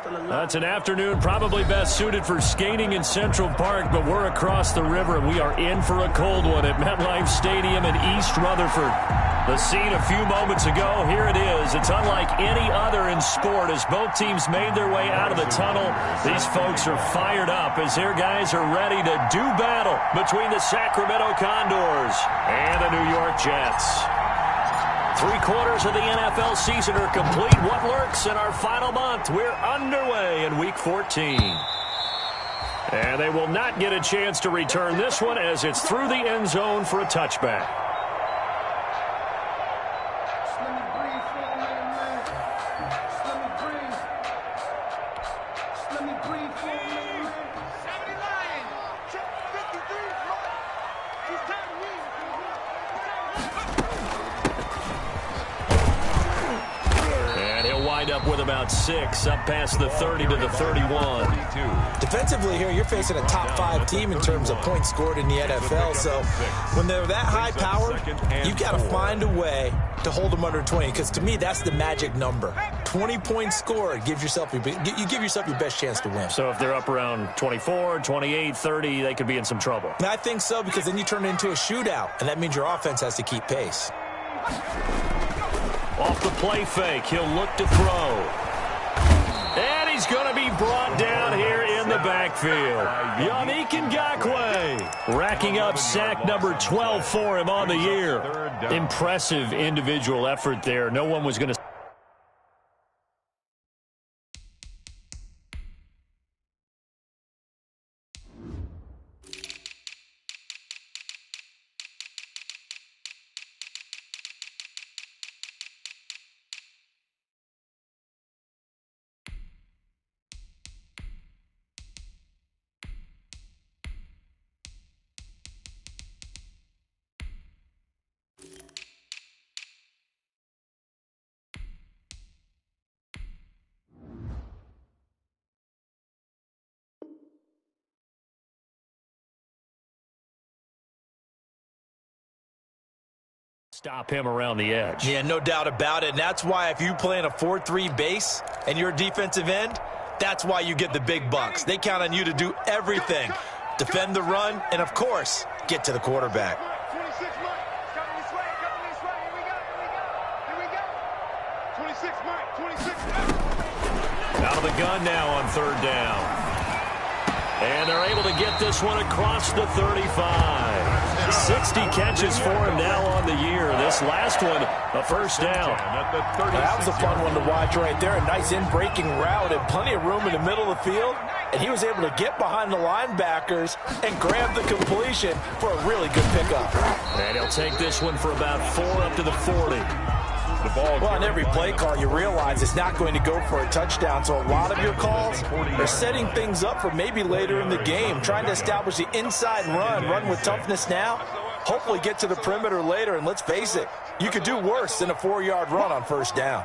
That's an afternoon probably best suited for skating in Central Park, but we're across the river, and we are in for a cold one at MetLife Stadium in East Rutherford. The scene a few moments ago, here it is. It's unlike any other in sport as both teams made their way out of the tunnel. These folks are fired up as their guys are ready to do battle between the Sacramento Condors and the New York Jets. 3/4 of the NFL season are complete. What lurks in our final month? We're underway in Week 14. And they will not get a chance to return this one as it's through the end zone for a touchback. Up with about 6, up past the 30 to the 31. Defensively here, you're facing a top 5 team in terms of points scored in the NFL. So when they're that high powered, you've got to find a way to hold them under 20. Because to me, that's the magic number. 20 points scored, you give yourself your best chance to win. So if they're up around 24, 28, 30, they could be in some trouble. And I think so, because then you turn it into a shootout, and that means your offense has to keep pace. Off the play fake, he'll look to throw. And he's going to be brought down here in the backfield. Yannick Ngakoue racking up sack number 12 for him on the year. Impressive individual effort there. No one was going to... Stop him around the edge. Yeah, no doubt about it. And that's why if you play in a 4-3 base and you're a defensive end, that's why you get the big bucks. They count on you to do everything. Defend the run and, of course, get to the quarterback. 26 Mike. Coming this way. Here we go. 26 Mike. 26 Out of the gun now on 3rd down. And they're able to get this one across the 35. 60 catches for him now on the year. This last one, a first down. That was a fun one to watch right there. A nice in-breaking route and plenty of room in the middle of the field. And he was able to get behind the linebackers and grab the completion for a really good pickup. And he'll take this one for about 4 up to the 40. Well, on every play call, you realize it's not going to go for a touchdown. So a lot of your calls are setting things up for maybe later in the game, trying to establish the inside run with toughness now, hopefully get to the perimeter later. And let's face it, you could do worse than a 4-yard run on 1st down.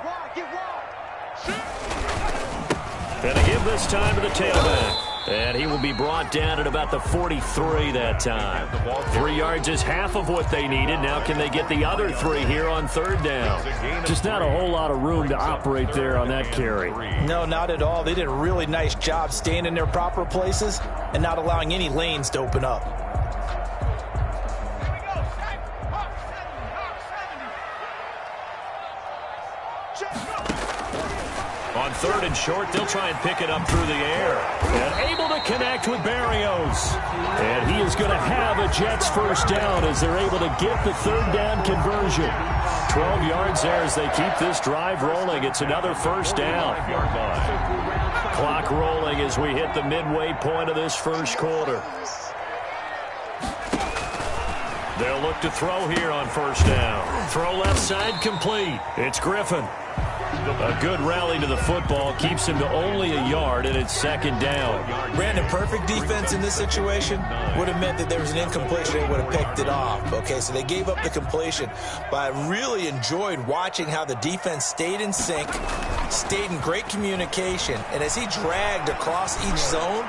And they give this time to the tailback. And he will be brought down at about the 43 that time. 3 yards is half of what they needed. Now can they get the other 3 here on 3rd down? Just not a whole lot of room to operate there on that carry. No, not at all. They did a really nice job staying in their proper places and not allowing any lanes to open up. On 3rd and short, they'll try and pick it up through the air. And able to connect with Barrios. And he is going to have a Jets first down as they're able to get the 3rd down conversion. 12 yards there as they keep this drive rolling. It's another first down. Clock rolling as we hit the midway point of this first quarter. They'll look to throw here on 1st down. Throw left side complete. It's Griffin. A good rally to the football keeps him to only a yard, and it's 2nd down. Brandon, perfect defense in this situation would have meant that there was an incompletion. They would have picked it off. Okay, so they gave up the completion. But I really enjoyed watching how the defense stayed in sync, stayed in great communication, and as he dragged across each zone,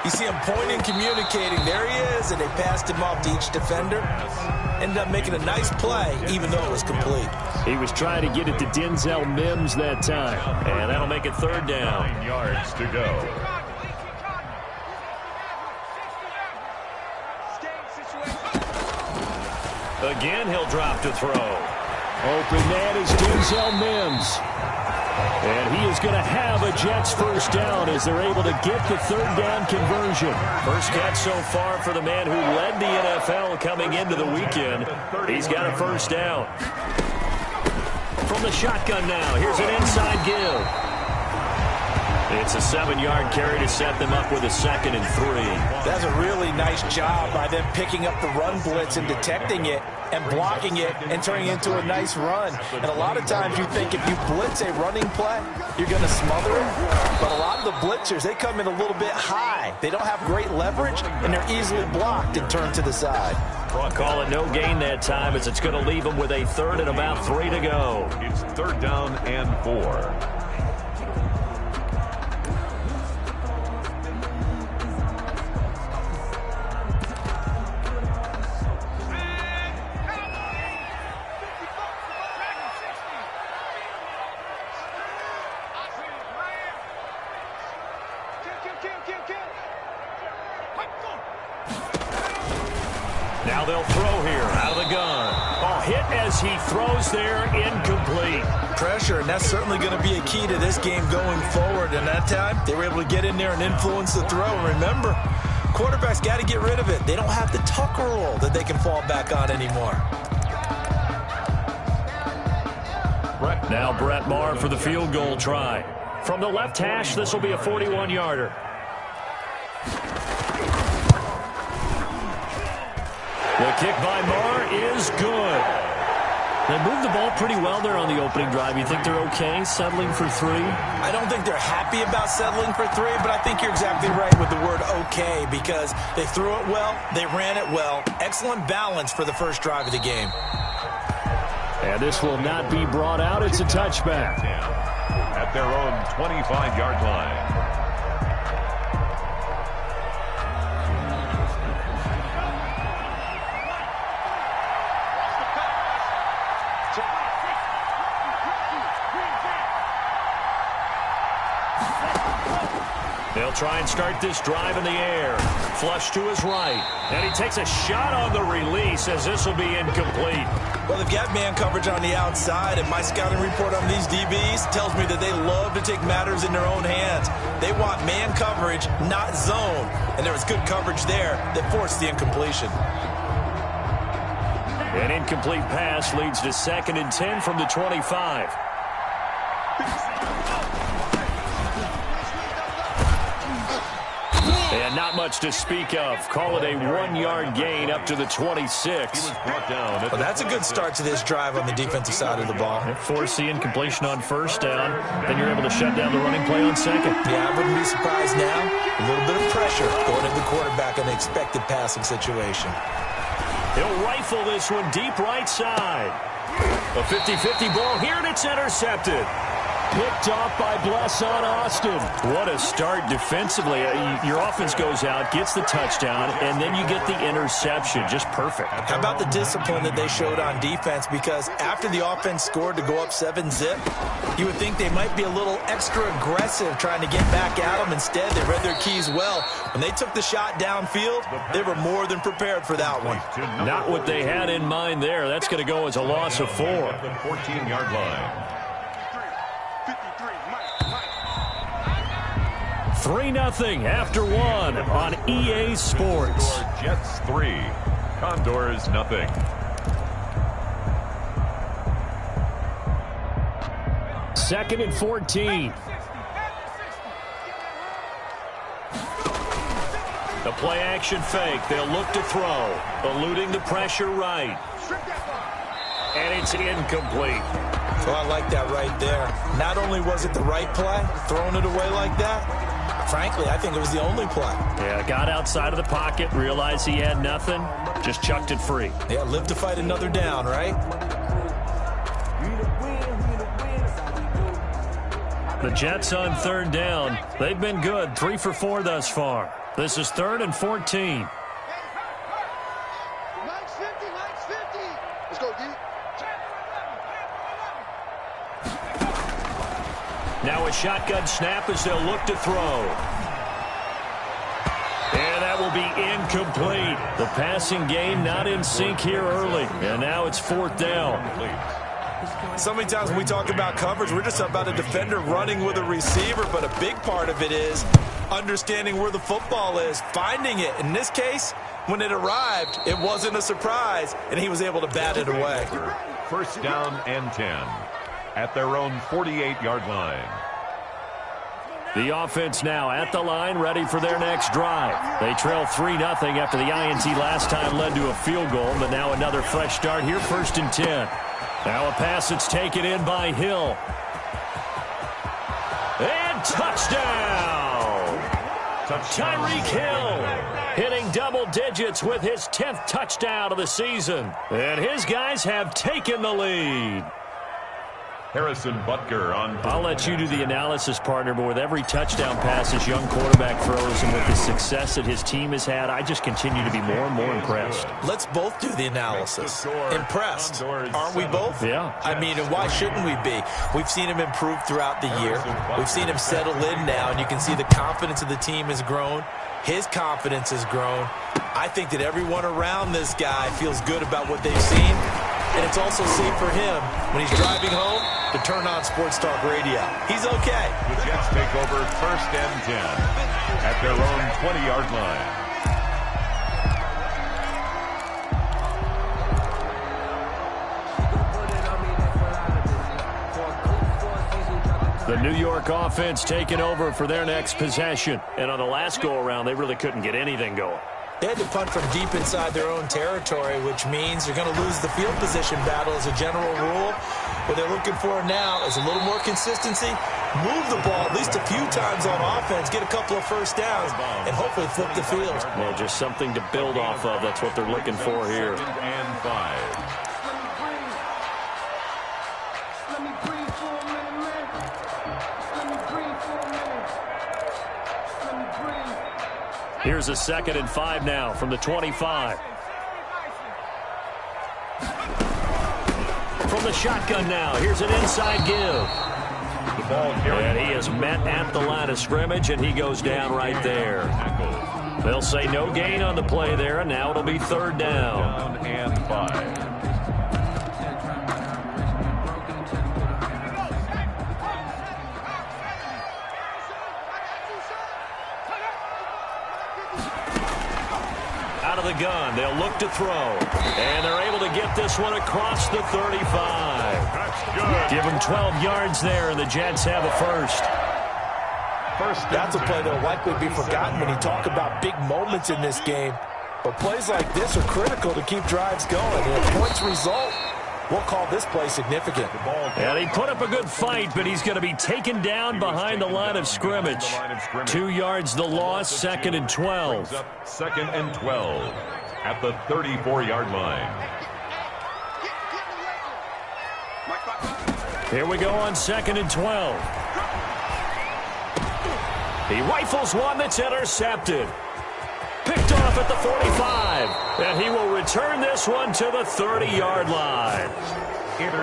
You see him pointing, communicating. There he is, and they passed him off to each defender. Ended up making a nice play, even though it was complete. He was trying to get it to Denzel Mims that time, and that'll make it third down. 9 yards to go. Again, he'll drop to throw. Open man is Denzel Mims. And he is going to have a Jets first down as they're able to get the third down conversion. First catch so far for the man who led the NFL coming into the weekend. He's got a first down. From the shotgun now, here's an inside give. It's a 7-yard carry to set them up with a 2nd and 3. That's a really nice job by them picking up the run blitz and detecting it and blocking it and turning it into a nice run. And a lot of times you think if you blitz a running play, you're going to smother it. But a lot of the blitzers, they come in a little bit high. They don't have great leverage, and they're easily blocked and turned to the side. Call it no gain that time as it's going to leave them with a 3rd and about 3 to go. It's 3rd down and 4. Now they'll throw here out of the gun. Oh, hit as he throws there, incomplete. Pressure, and that's certainly going to be a key to this game going forward. And that time, they were able to get in there and influence the throw. And remember, quarterbacks got to get rid of it. They don't have the Tucker rule that they can fall back on anymore. Now Brett Maher for the field goal try. From the left hash, this will be a 41-yarder. The kick by Maher is good. They moved the ball pretty well there on the opening drive. You think they're okay settling for 3? I don't think they're happy about settling for 3, but I think you're exactly right with the word okay because they threw it well, they ran it well. Excellent balance for the first drive of the game. And this will not be brought out. It's a touchback. At their own 25-yard line. They'll try and start this drive in the air. Flush to his right. And he takes a shot on the release as this will be incomplete. Well, they've got man coverage on the outside, and my scouting report on these DBs tells me that they love to take matters in their own hands. They want man coverage, not zone. And there was good coverage there that forced the incompletion. An incomplete pass leads to 2nd and 10 from the 25. And not much to speak of. Call it a 1-yard gain up to the 26. He was brought down. Well, that's a good start to this drive on the defensive side of the ball. Force the incompletion on first down. Then you're able to shut down the running play on 2nd. Yeah, I wouldn't be surprised now. A little bit of pressure going at the quarterback in an expected passing situation. He'll rifle this one deep right side. A 50-50 ball here, and it's intercepted. Picked off by Bless on Austin. What a start defensively. Your offense goes out, gets the touchdown, and then you get the interception. Just perfect. How about the discipline that they showed on defense? Because after the offense scored to go up 7-zip, you would think they might be a little extra aggressive trying to get back at them. Instead, they read their keys well. When they took the shot downfield, they were more than prepared for that one. Not what they had in mind there. That's going to go as a loss of 4. 14-yard line. 3-0 after 1 on EA Sports. Jets 3, Condors nothing. Second and 14. The play action fake. They'll look to throw. Eluding the pressure right. And it's incomplete. Well, I like that right there. Not only was it the right play, throwing it away like that, frankly, I think it was the only play. Yeah, got outside of the pocket, realized he had nothing, just chucked it free. Yeah, live to fight another down, right? The Jets on 3rd down. They've been good, 3 for 4 thus far. This is 3rd and 14. Mike's 50, Mike's 50. Let's go, D. Now a shotgun snap as they'll look to throw. And that will be incomplete. The passing game not in sync here early. And now it's 4th down. So many times when we talk about coverage, we're just about a defender running with a receiver, but a big part of it is understanding where the football is, finding it. In this case, when it arrived, it wasn't a surprise, and he was able to bat it away. 1st down and 10 at their own 48-yard line. The offense now at the line, ready for their next drive. They trail 3-0 after the INT last time led to a field goal, but now another fresh start here, 1st and 10. Now a pass that's taken in by Hill. And touchdown! Tyreek Hill hitting double digits with his 10th touchdown of the season. And his guys have taken the lead. Harrison Butker on. I'll let you do the analysis, partner, but with every touchdown pass this young quarterback throws and with the success that his team has had, I just continue to be more and more impressed. Let's both do the analysis. Impressed. Aren't we both? Yeah. I mean, and why shouldn't we be? We've seen him improve throughout the year. We've seen him settle in now, and you can see the confidence of the team has grown. His confidence has grown. I think that everyone around this guy feels good about what they've seen. And it's also safe for him when he's driving home to turn on Sports Talk Radio. He's okay. The Jets take over 1st and 10 at their own 20-yard line. The New York offense taking over for their next possession. And on the last go-around, they really couldn't get anything going. They had to punt from deep inside their own territory, which means they're going to lose the field position battle as a general rule. What they're looking for now is a little more consistency, move the ball at least a few times on offense, get a couple of first downs, and hopefully flip the field. Well, just something to build off of. That's what they're looking for here. 2nd and 5. Here's a 2nd and 5 now from the 25. From the shotgun now, here's an inside give. The ball carried. And he is met at the line of scrimmage, and he goes down right there. They'll say no gain on the play there, and now it'll be 3rd down. 3rd and 5. Out of the gun, they'll look to throw. And they're able to get this one across the 35. That's good. Give them 12 yards there, and the Jets have a first. That's a play that will likely be forgotten when you talk about big moments in this game. But plays like this are critical to keep drives going. And if points result, we'll call this play significant. And he put up a good fight, but he's going to be taken down behind the line of scrimmage. 2 yards the loss, 2nd and 12. 2nd and 12 at the 34-yard line. Here we go on 2nd and 12. He rifles one that's intercepted. Picked off at the 45. And he will return this one to the 30-yard line.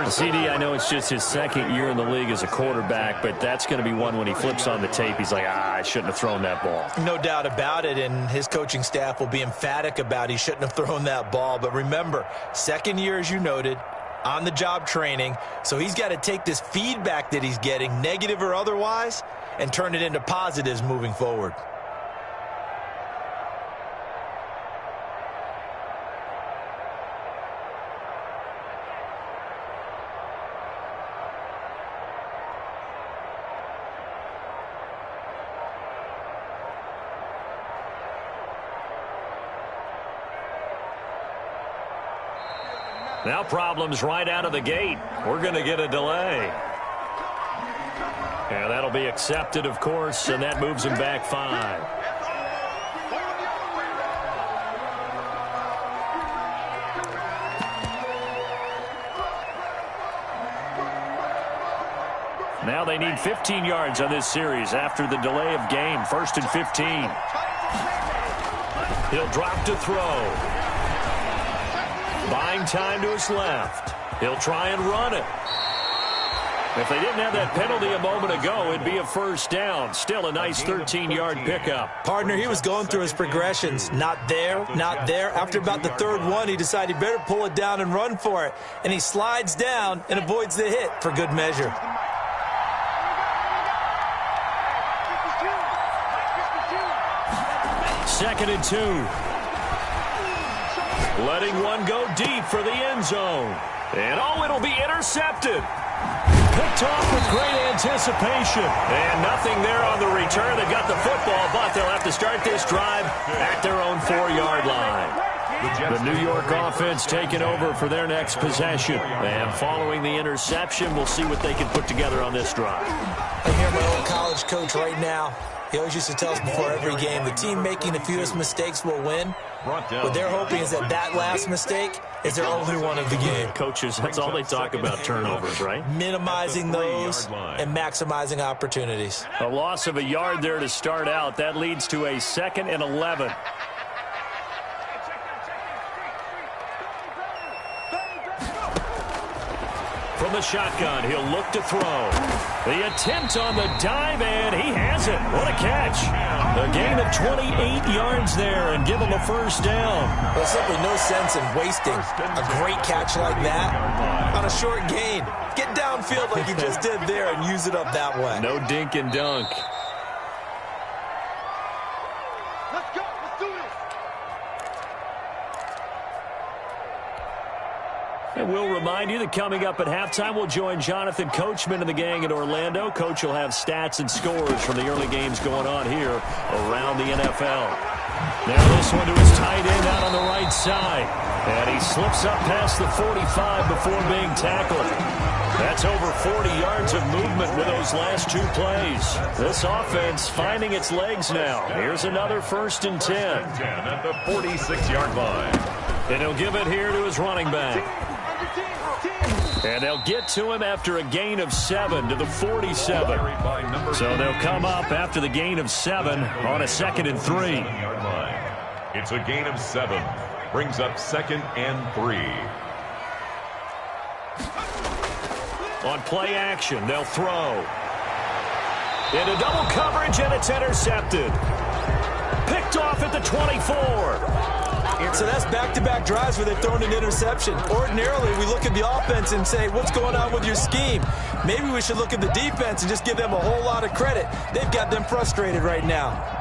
CD, I know it's just his 2nd year in the league as a quarterback, but that's going to be one when he flips on the tape, he's like, I shouldn't have thrown that ball. No doubt about it, and his coaching staff will be emphatic about he shouldn't have thrown that ball. But remember, 2nd year, as you noted, on-the-job training, so he's got to take this feedback that he's getting, negative or otherwise, and turn it into positives moving forward. Now problems right out of the gate. We're going to get a delay. And that'll be accepted, of course, and that moves him back 5. Now they need 15 yards on this series after the delay of game. 1st and 15. He'll drop to throw. Buying time to his left. He'll try and run it. If they didn't have that penalty a moment ago, it'd be a first down. Still a nice 13-yard pickup. Partner, he was going through his progressions. Not there, not there. After about the third one, he decided he better pull it down and run for it. And he slides down and avoids the hit for good measure. Second and 2. Letting one go deep for the end zone. And it'll be intercepted. Picked off with great anticipation. And nothing there on the return. They got the football, but they'll have to start this drive at their own 4-yard line. The New York offense taking over for their next possession. And following the interception, we'll see what they can put together on this drive. I hear my old college coach right now. He always used to tell us before every game, the team making the fewest mistakes will win. What they're hoping is that last mistake is their only one of the game. Coaches, that's all they talk about, turnovers, right? Minimizing those and maximizing opportunities. A loss of a yard there to start out. That leads to a 2nd and 11. From the shotgun, he'll look to throw. The attempt on the dive, and he has it. What a catch. A gain of 28 yards there and give him a first down. There's simply no sense in wasting a great catch like that on a short gain. Get downfield like you just did there and use it up that way. No dink and dunk. Let's go. Let's do this. And we'll remind you that coming up at halftime, we'll join Jonathan Coachman and the gang in Orlando. Coach will have stats and scores from the early games going on here around the NFL. Now this one to his tight end out on the right side. And he slips up past the 45 before being tackled. That's over 40 yards of movement with those last 2 plays. This offense finding its legs now. Here's another 1st and 10. At the 46-yard line. And he'll give it here to his running back. And they'll get to him after a gain of 7 to the 47. So they'll come up after the gain of 7 on a 2nd and 3. It's a gain of 7. Brings up 2nd and 3. On play action, they'll throw. Into double coverage, and it's intercepted. Picked off at the 24. So that's back-to-back drives where they've thrown an interception. Ordinarily, we look at the offense and say, what's going on with your scheme? Maybe we should look at the defense and just give them a whole lot of credit. They've got them frustrated right now.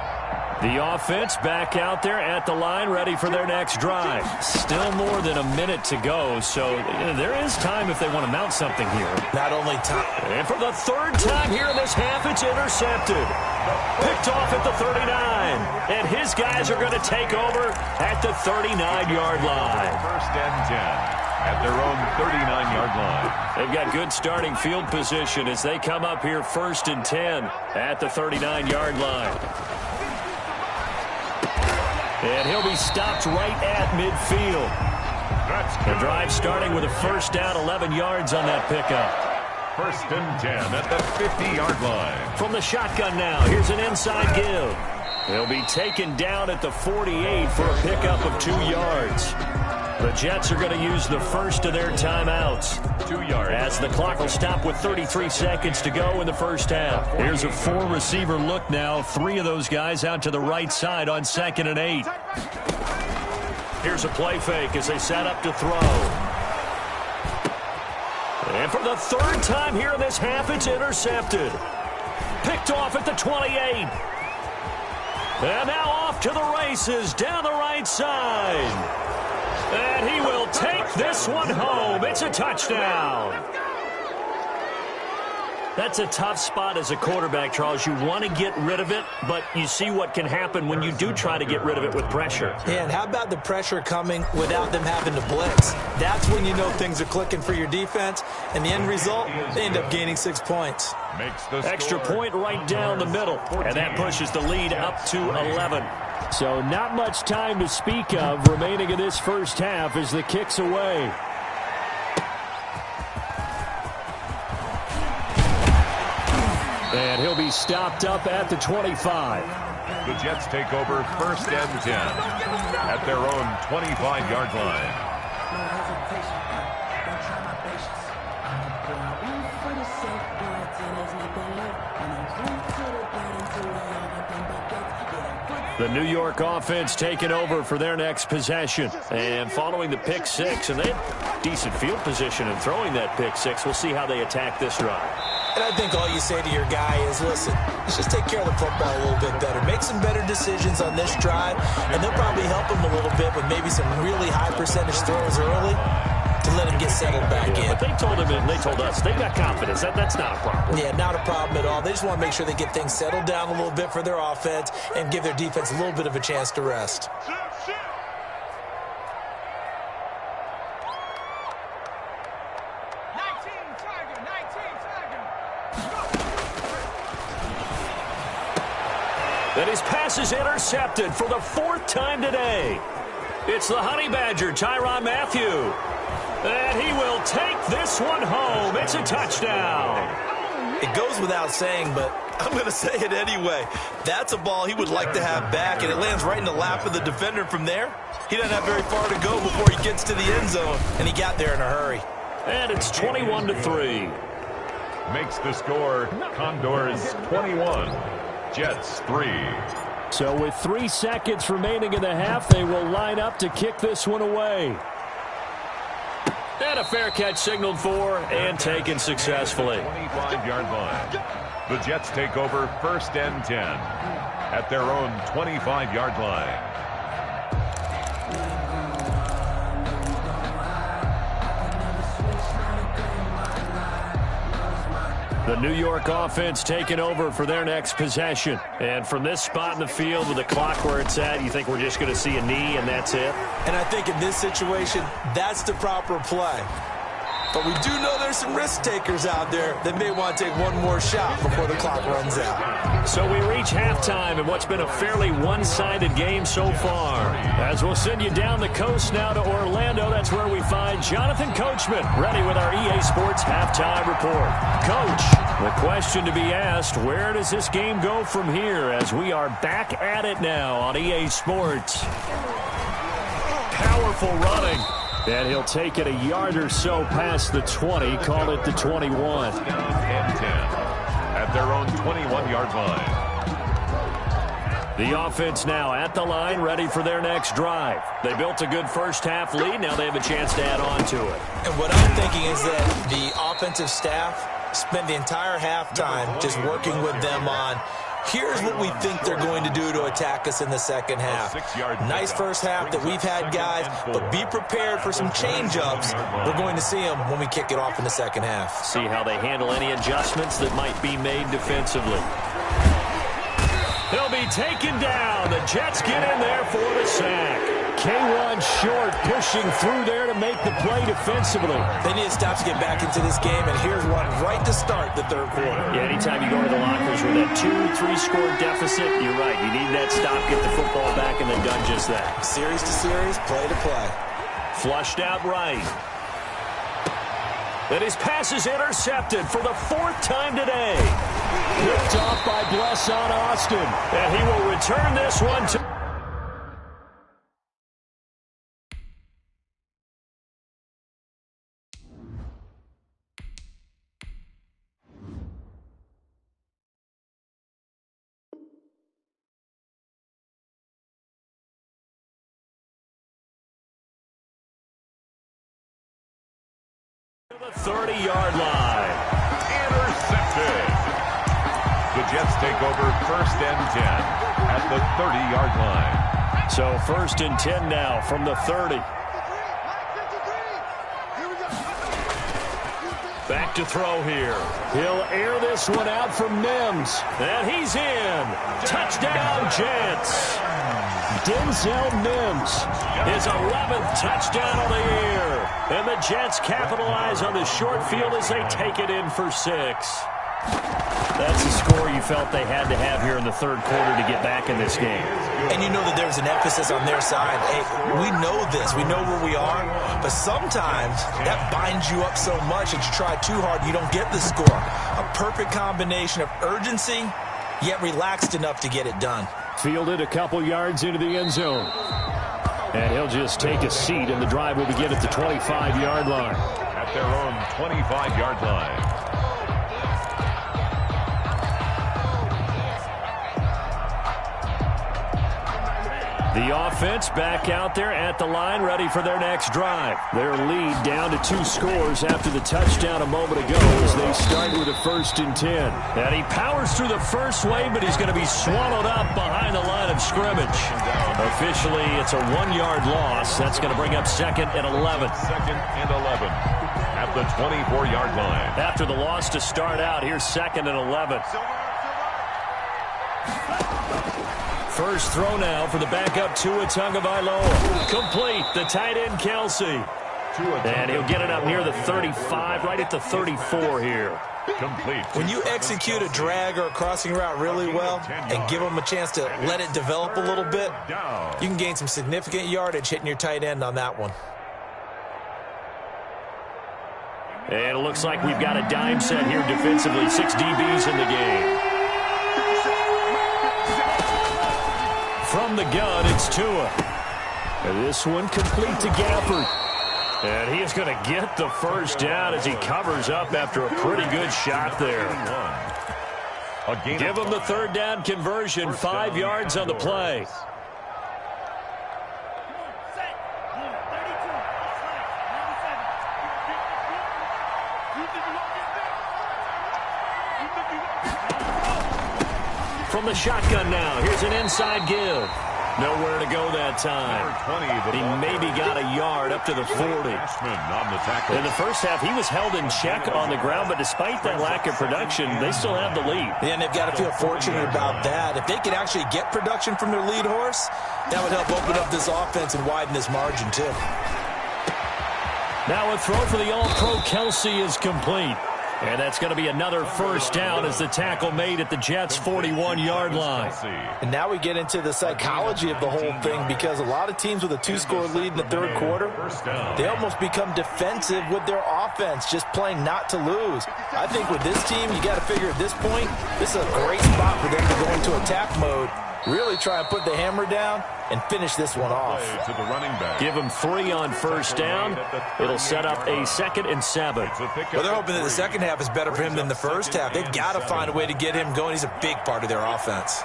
The offense back out there at the line, ready for their next drive. Still more than a minute to go, so there is time if they want to mount something here. Not only time. And for the 3rd time here in this half, it's intercepted. Picked off at the 39. And his guys are going to take over at the 39-yard line. 1st and 10 at their own 39-yard line. They've got good starting field position as they come up here 1st and 10 at the 39-yard line. And he'll be stopped right at midfield. The drive starting with a 1st down, 11 yards on that pickup. 1st and 10 at the 50-yard line. From the shotgun now, here's an inside give. He'll be taken down at the 48 for a pickup of 2 yards. The Jets are going to use the first of their timeouts. 2 yards. As the clock will stop with 33 seconds to go in the first half. Here's a 4-receiver look now. 3 of those guys out to the right side on 2nd and 8. Here's a play fake as they set up to throw. And for the 3rd time here in this half, it's intercepted. Picked off at the 28. And now off to the races down the right side. And he will take this one home. It's a touchdown. That's a tough spot as a quarterback, Charles. You want to get rid of it, but you see what can happen when you do try to get rid of it with pressure. Yeah, and how about the pressure coming without them having to blitz? That's when you know things are clicking for your defense, and the end result, they end up gaining 6 points. Extra point right down the middle, and that pushes the lead up to 11. So not much time to speak of remaining in this first half as the kick's away. And he'll be stopped up at the 25. The Jets take over 1st and 10 at their own 25-yard line. The New York offense taking over for their next possession. And following the pick six, and they had decent field position in throwing that pick six. We'll see how they attack this drive. And I think all you say to your guy is, listen, let's just take care of the football a little bit better. Make some better decisions on this drive, and they'll probably help him a little bit with maybe some really high percentage throws early to let him get settled back in. But they told him and they told us they got confidence. That's not a problem. Yeah, not a problem at all. They just want to make sure they get things settled down a little bit for their offense and give their defense a little bit of a chance to rest. And his pass is intercepted for the 4th time today. It's the Honey Badger, Tyrann Mathieu. And he will take this one home. It's a touchdown. It goes without saying, but I'm going to say it anyway. That's a ball he would like to have back, and it lands right in the lap of the defender from there. He doesn't have very far to go before he gets to the end zone, and he got there in a hurry. And it's 21-3. Makes the score Condors 21, Jets 3. So with 3 seconds remaining in the half, they will line up to kick this one away. And a fair catch signaled for and taken successfully. 25-yard line. The Jets take over 1st and 10 at their own 25-yard line. The New York offense taking over for their next possession. And from this spot in the field with the clock where it's at, you think we're just going to see a knee and that's it? And I think in this situation, that's the proper play. But we do know there's some risk takers out there that may want to take one more shot before the clock runs out. So we reach halftime in what's been a fairly one-sided game so far. As we'll send you down the coast now to Orlando, that's where we find Jonathan Coachman ready with our EA Sports Halftime Report. Coach, the question to be asked, where does this game go from here as we are back at it now on EA Sports? Powerful running. And he'll take it a yard or so past the 20, call it the 21. 1st and 10 at their own 21-yard line. The offense now at the line, ready for their next drive. They built a good first-half lead. Now they have a chance to add on to it. And what I'm thinking is that the offensive staff spent the entire halftime just working with them on, here's what we think they're going to do to attack us in the second half. Nice first half that we've had, guys, but be prepared for some change-ups. We're going to see them when we kick it off in the second half. See how they handle any adjustments that might be made defensively. He'll be taken down. The Jets get in there for the sack. K1 short, pushing through there to make the play defensively. They need to stop to get back into this game, and here's one right to start the third quarter. Yeah, anytime you go to the lockers with that 2-3 score deficit, you're right. You need that stop, get the football back, and then done just that. Series to series, play to play. Flushed out right. And his pass is intercepted for the 4th time today. Picked off by Blesson Austin. And he will return this one to... the 30-yard line. Intercepted. The Jets take over 1st and 10 at the 30-yard line. So 1st and 10 now from the 30. Back to throw here. He'll air this one out for Mims. And he's in. Touchdown, Jets. Denzel Mims, his 11th touchdown of the year. And the Jets capitalize on the short field as they take it in for 6. That's the score you felt they had to have here in the third quarter to get back in this game. And you know that there's an emphasis on their side. Hey, we know this. We know where we are. But sometimes that binds you up so much that you try too hard and you don't get the score. A perfect combination of urgency, yet relaxed enough to get it done. Fielded a couple yards into the end zone. And he'll just take a seat, and the drive will begin at the 25-yard line. At their own 25-yard line. The offense back out there at the line, ready for their next drive. Their lead down to 2 scores after the touchdown a moment ago as they start with a 1st and 10. And he powers through the first wave, but he's going to be swallowed up behind the line of scrimmage. Officially, it's a 1-yard loss. That's going to bring up 2nd and 11. 2nd and 11 at the 24-yard line. After the loss to start out, here's 2nd and 11. First throw now for the backup Tua Tagovailoa. Complete, the tight end Kelsey. And he'll get it up near the 35, right at the 34 here. Complete. When you execute a drag or a crossing route really well and give them a chance to let it develop a little bit, you can gain some significant yardage hitting your tight end on that one. And it looks like we've got a dime set here defensively. 6 DBs in the game. From the gun, it's Tua. And this one complete to Gafford. And he is going to get the first down as he covers up after a pretty good shot there. Give him the 3rd down conversion, 5 yards on the play. From the shotgun now, here's an inside give. Nowhere to go that time. He maybe got a yard up to the 40. In the first half, he was held in check on the ground, but despite that lack of production, they still have the lead. Yeah, and they've got to feel fortunate about that. If they could actually get production from their lead horse, that would help open up this offense and widen this margin, too. Now a throw for the All-Pro Kelsey is complete. And that's going to be another first down as the tackle made at the Jets' 41-yard line. And now we get into the psychology of the whole thing, because a lot of teams with a 2-score lead in the 3rd quarter, they almost become defensive with their offense, just playing not to lose. I think with this team, you got to figure at this point, this is a great spot for them to go into attack mode, really try and put the hammer down and finish this one off. To the running back. Give him 3 on first down. It'll set up a 2nd and 7. Well, they're hoping that the second half is better for him than the first half. They've got to find a way to get him going. He's a big part of their offense.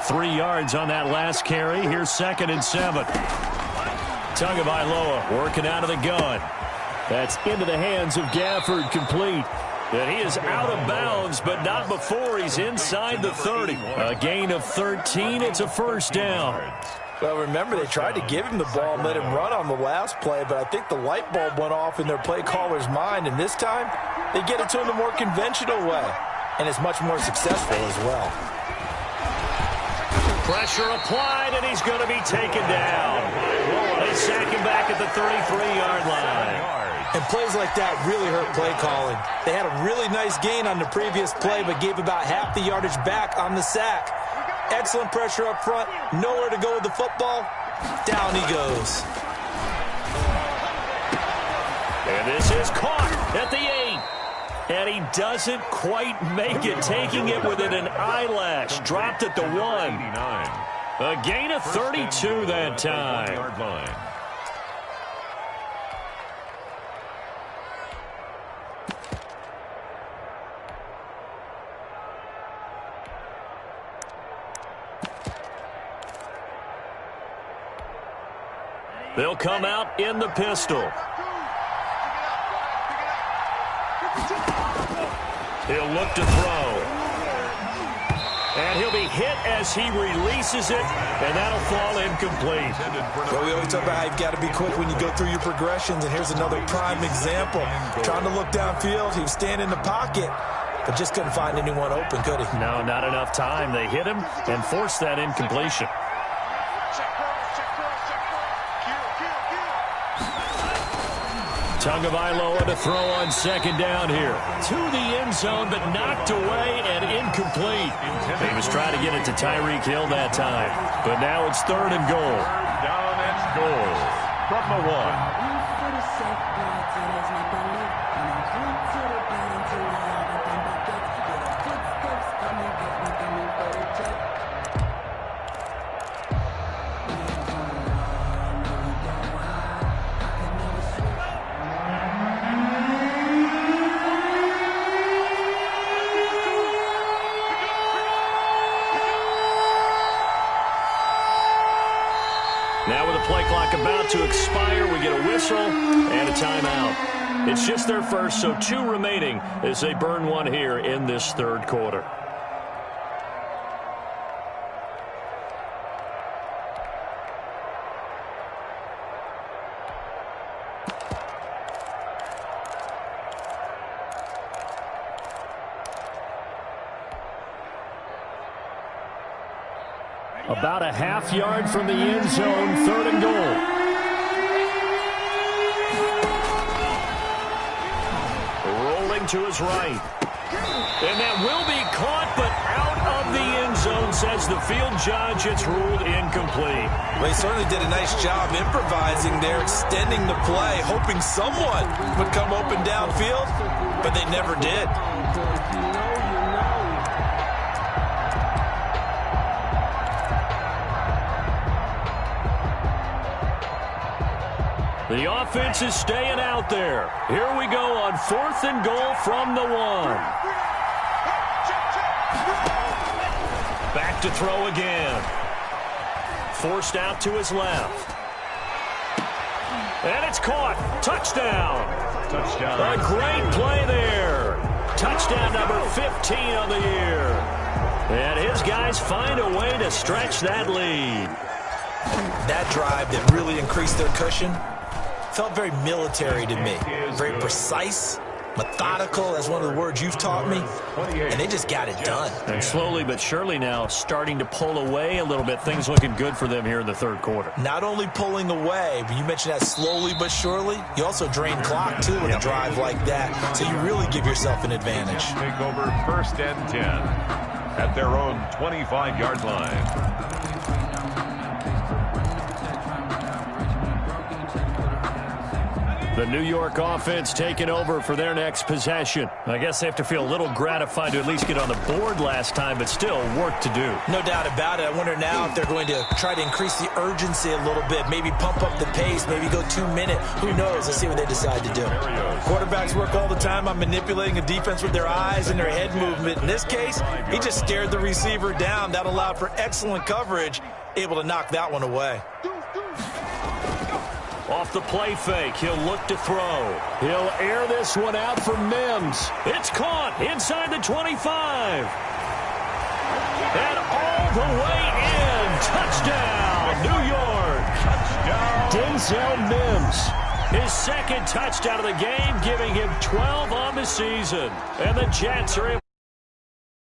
3 yards on that last carry. Here's 2nd and 7. Tagovailoa working out of the gun. That's into the hands of Gafford, complete. And he is out of bounds, but not before he's inside the 30. A gain of 13. It's a first down. Well, remember, they tried to give him the ball and let him run on the last play, but I think the light bulb went off in their play caller's mind, and this time they get it to him the more conventional way, and it's much more successful as well. Pressure applied, and he's going to be taken down. They sack him back at the 33-yard line. And plays like that really hurt play calling. They had a really nice gain on the previous play, but gave about half the yardage back on the sack. Excellent pressure up front. Nowhere to go with the football. Down he goes. And this is caught at the 8. And he doesn't quite make it, taking it within an eyelash. Dropped at the 1. A gain of 32 that time. They'll come out in the pistol. He'll look to throw. And he'll be hit as he releases it, and that'll fall incomplete. Well, we always talk about how you've got to be quick when you go through your progressions, and here's another prime example. Trying to look downfield, he was standing in the pocket, but just couldn't find anyone open, could he? No, not enough time. They hit him and forced that incompletion. Tagovailoa to throw on 2nd down here. To the end zone, but knocked away and incomplete. He was trying to get it to Tyreek Hill that time. But now it's 3rd and goal. Down and goal from the 1. Now with the play clock about to expire, we get a whistle and a timeout. It's just their first, so 2 remaining as they burn one here in this third quarter. About a half yard from the end zone, 3rd and goal. Rolling to his right. And that will be caught, but out of the end zone, says the field judge. It's ruled incomplete. Well, he certainly did a nice job improvising there, extending the play, hoping someone would come open downfield, but they never did. The offense is staying out there. Here we go on 4th and goal from the 1. Back to throw again. Forced out to his left. And it's caught. Touchdown. Touchdown. A great play there. Touchdown number 15 on the year. And his guys find a way to stretch that lead. That drive that really increased their cushion felt very military to me. Very precise, methodical, that's one of the words you've taught me, and they just got it done. And slowly but surely now starting to pull away a little bit. Things looking good for them here in the third quarter. Not only pulling away, but you mentioned that slowly but surely, you also drain clock, too, in a drive like that, so you really give yourself an advantage. Take over 1st and 10 at their own 25-yard line. The New York offense taking over for their next possession. I guess they have to feel a little gratified to at least get on the board last time, but still work to do. No doubt about it. I wonder now if they're going to try to increase the urgency a little bit, maybe pump up the pace, maybe go 2 minute. Who knows? Let's see what they decide to do. Quarterbacks work all the time on manipulating a defense with their eyes and their head movement. In this case, he just stared the receiver down. That allowed for excellent coverage, able to knock that one away. Off the play fake, he'll look to throw. He'll air this one out for Mims. It's caught inside the 25. And all the way in. Touchdown, New York. Touchdown. Denzel Mims. His 2nd touchdown of the game, giving him 12 on the season. And the Jets are able